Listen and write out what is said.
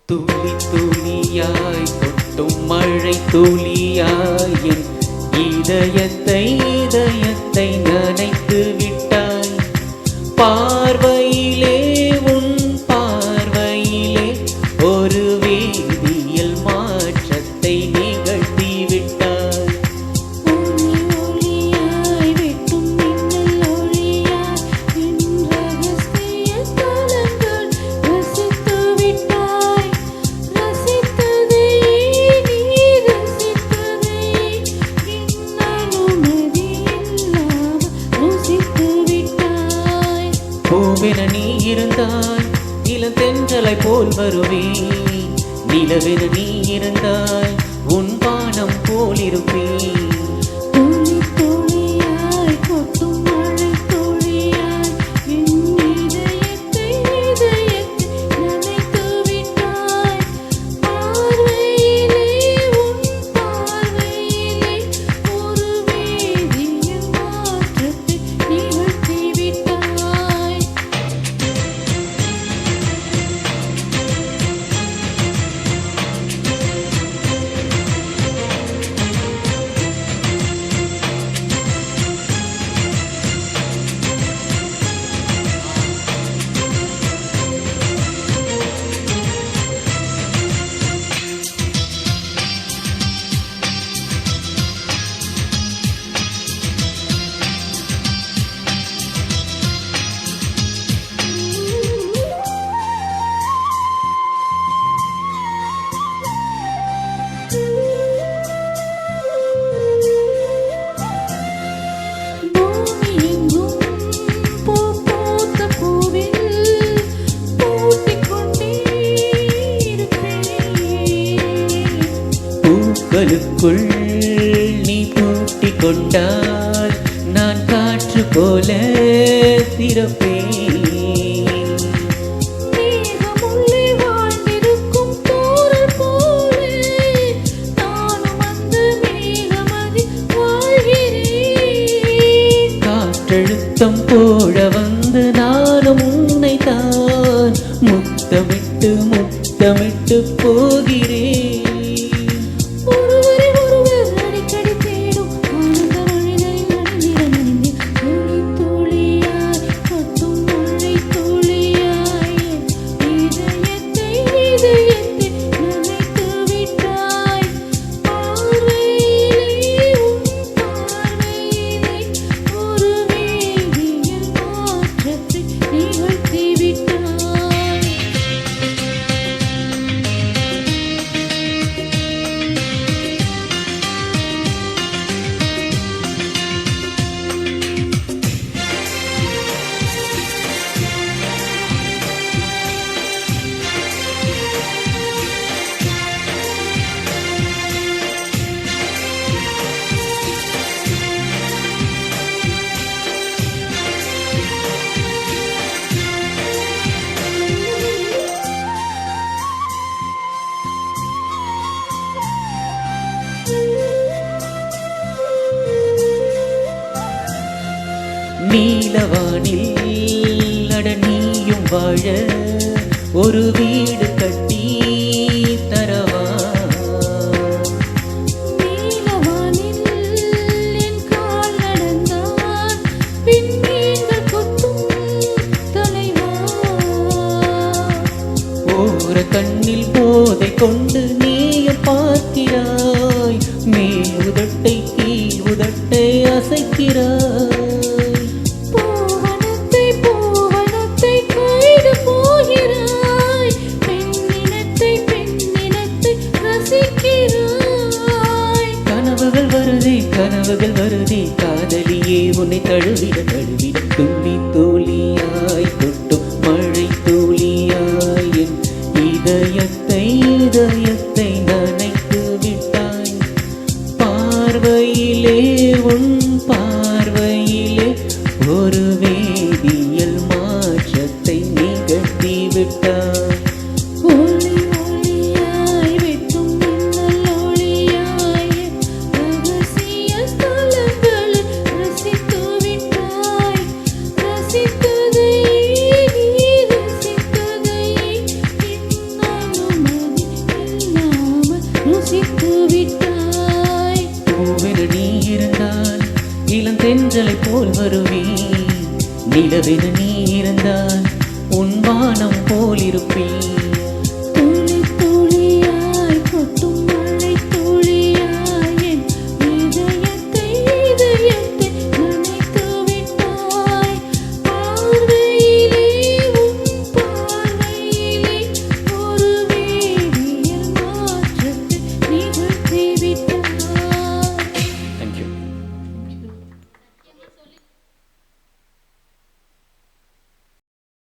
துளி துளியாய் கொட்டும் மழை துளியாய் என் இதயத்தை நனைத்து விட்டாய். பார்வையிலே உன் பார்வையிலே ஒரு வேதியியல் மாற்றத்தை நிகழ்த்தி விட்டாய். ஒளி ஒளியாய் வெட்டும் மின்னல் ஒளியாய் என் ரகசிய ஸ்தலங்கள் ரசித்து விட்டாய். ரசித்ததை நீ ரசித்ததை என் அனுமதி இல்லாமல் ருசித்து விட்டாய். பூவென நீ இருந்தாய், இளந்தென்றலை போல் வருவேன். நிலவென நீ இருந்தாய், உன் பானம் போல் இருப்பேன். துளி துளியாய் கொட்டும் மழை துளியாய் என் இதயத்தை நனைத்து விட்டாய். பார்வையிலே உன் பார்வையிலே ஒரு வேதியியல் மாற்றத்தை நிகழ்த்தி விட்டாய். பூமி எங்கும் பூ பூத்த பூவில் பூட்டிக் கொண்டே இருப்பேன். பூக்களுக்குள் நீ பூட்டிக் கொண்டால் நான் காற்று போல திறப்பேன். மேகமுள்ளே வாழ்ந்திருக்கும் தூறல் போலே நானும் அந்த மேகமதில் வாழ்கிறேன். காற்றழுத்தம் போட வந்து நானும் உன்னை தான் முத்தமிட்டு போகிறேன். ஒருவரை ஒருவர் அடிக்கடி தேடும் ஆனந்த மழைகளில் நனைந்திட நனைந்து துளி துளியாய் கொட்டும் மழை துளியாய் என் இதயத்தை நனைத்து விட்டாய். பார்வையிலே உன் பார்வையிலே ஒரு வேதியியல் மாற்றத்தை நிகழ்த்தி விட்டாய். நீலவானில் அட நீயும் வாழ ஒரு வீடு கட்டி தரவா. நீலவானில் என் கால் நடந்தால் விண்மீன்கள் கொத்தும் தலைவா. ஓர கண்ணில் போதை கொண்டு நீயும் பார்க்கிறாய், மேல் உதட்டை கீழ் உதட்டை அசைக்கிறாய். பூவனத்தை கொய்து போகிறாய், பெண்ணினத்தை ரசிக்கிறாய். கனவுகள் வருதே காதலியே உன்னை தழுவிட துள்ளி தோழியாய் கொட்டும் மழை தோழியாய் என் இதயத்தை நனைத்து விட்டாய். பார்வையிலே உன் பார்வையிலே ஒரு வேதியியல் மாற்றத்தை நிகழ்த்தி விட்டாய். ஒளி ஒளியாய் வெட்டும் மின்னல் ஒளியாய் என் ரகசிய ஸ்தலங்களில் ரசித்து விட்டாய். ரசி இளந்தென்றலை போல் வருவேன். நிலவென நீ இருந்தால் உன் வானம் போல் இருப்பேன்.